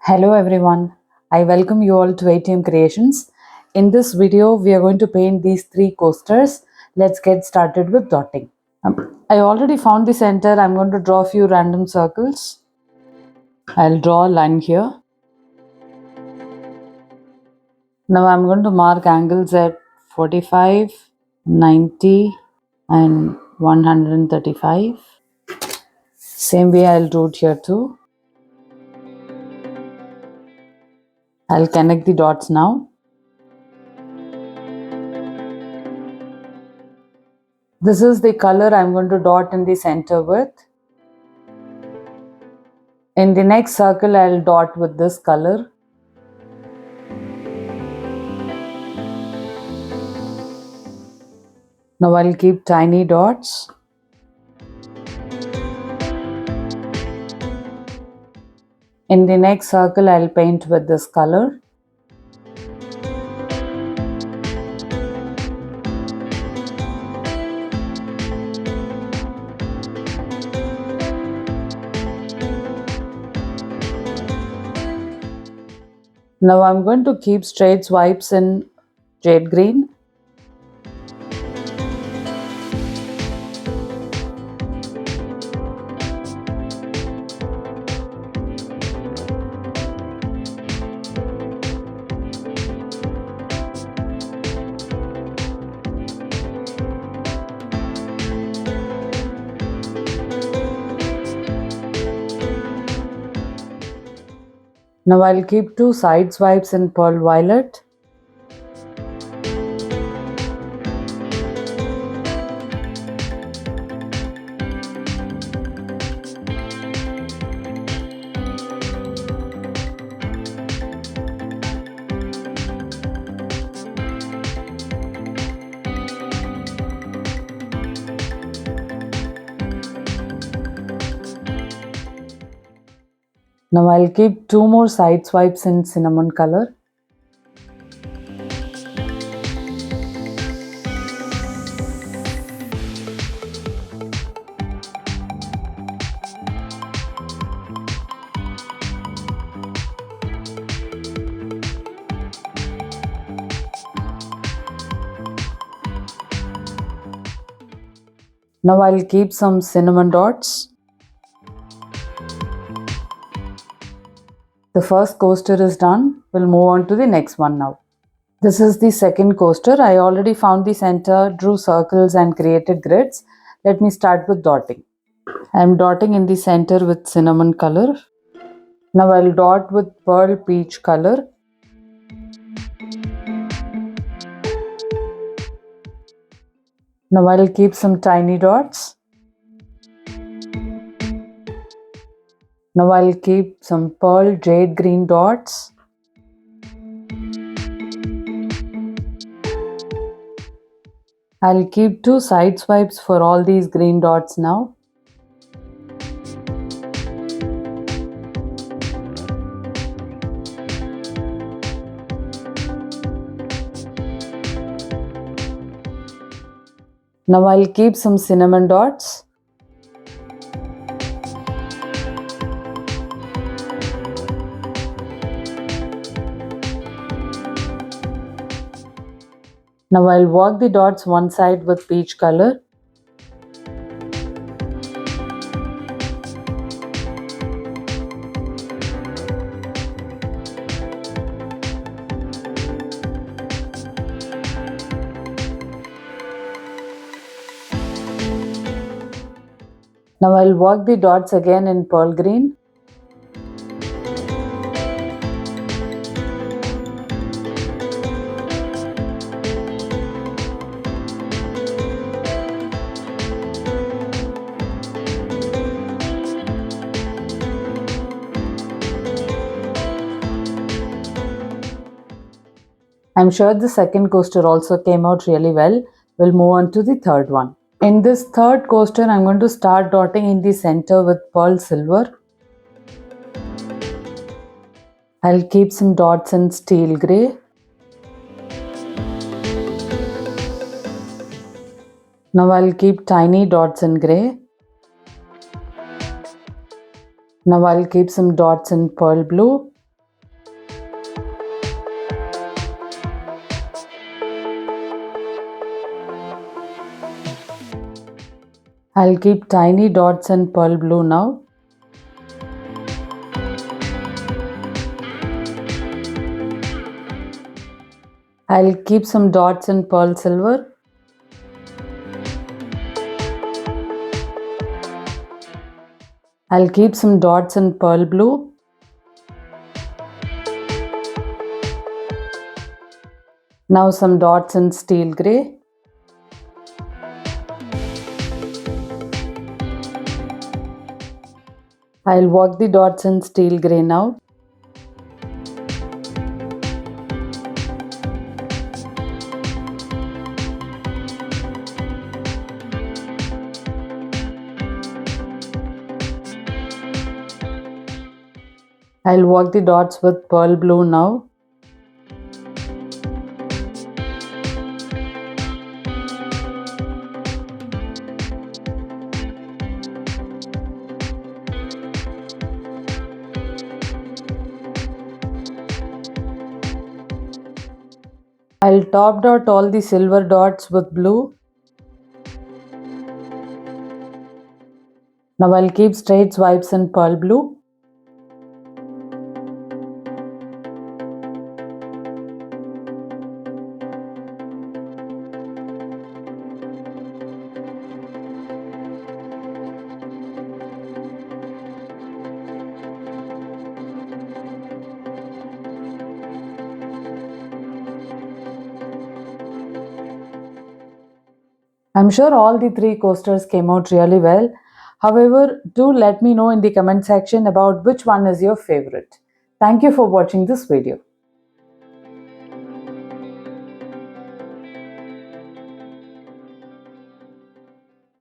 Hello everyone, I welcome you all to ATM Creations. In this video, we are going to paint these three coasters. Let's get started with dotting. I already found the center. I'm going to draw a few random circles. I'll draw a line here. Now I'm going to mark angles at 45, 90 and 135. Same way I'll do it here too. I'll connect the dots now. This is the color I'm going to dot in the center with. In the next circle, I'll dot with this color. Now I'll keep tiny dots. In the next circle, I'll paint with this color. Now I'm going to keep straight swipes in jade green. Now I'll keep two side swipes in pearl violet. Now I'll keep two more side swipes in cinnamon color. Now I'll keep some cinnamon dots. The first coaster is done. We'll move on to the next one now. This is the second coaster. I already found the center, drew circles and created grids. Let me start with dotting. I'm dotting in the center with cinnamon color. Now I'll dot with pearl peach color. Now I'll keep some tiny dots. Now I'll keep some pearl jade green dots. I'll keep two side swipes for all these green dots now. Now I'll keep some cinnamon dots. Now I'll walk the dots one side with peach color. Now I'll walk the dots again in pearl green. I'm sure the second coaster also came out really well. We'll move on to the third one. In this third coaster, I'm going to start dotting in the center with pearl silver. I'll keep some dots in steel grey. Now I'll keep tiny dots in grey. Now I'll keep some dots in pearl blue. I'll keep tiny dots in pearl blue now. I'll keep some dots in pearl silver. I'll keep some dots in pearl blue. Now some dots in steel grey. I'll work the dots in steel grey now. I'll work the dots with pearl blue now. I'll top dot all the silver dots with blue. Now I'll keep straight swipes in pearl blue. I'm sure all the three coasters came out really well. However, do let me know in the comment section about which one is your favorite. Thank you for watching this video.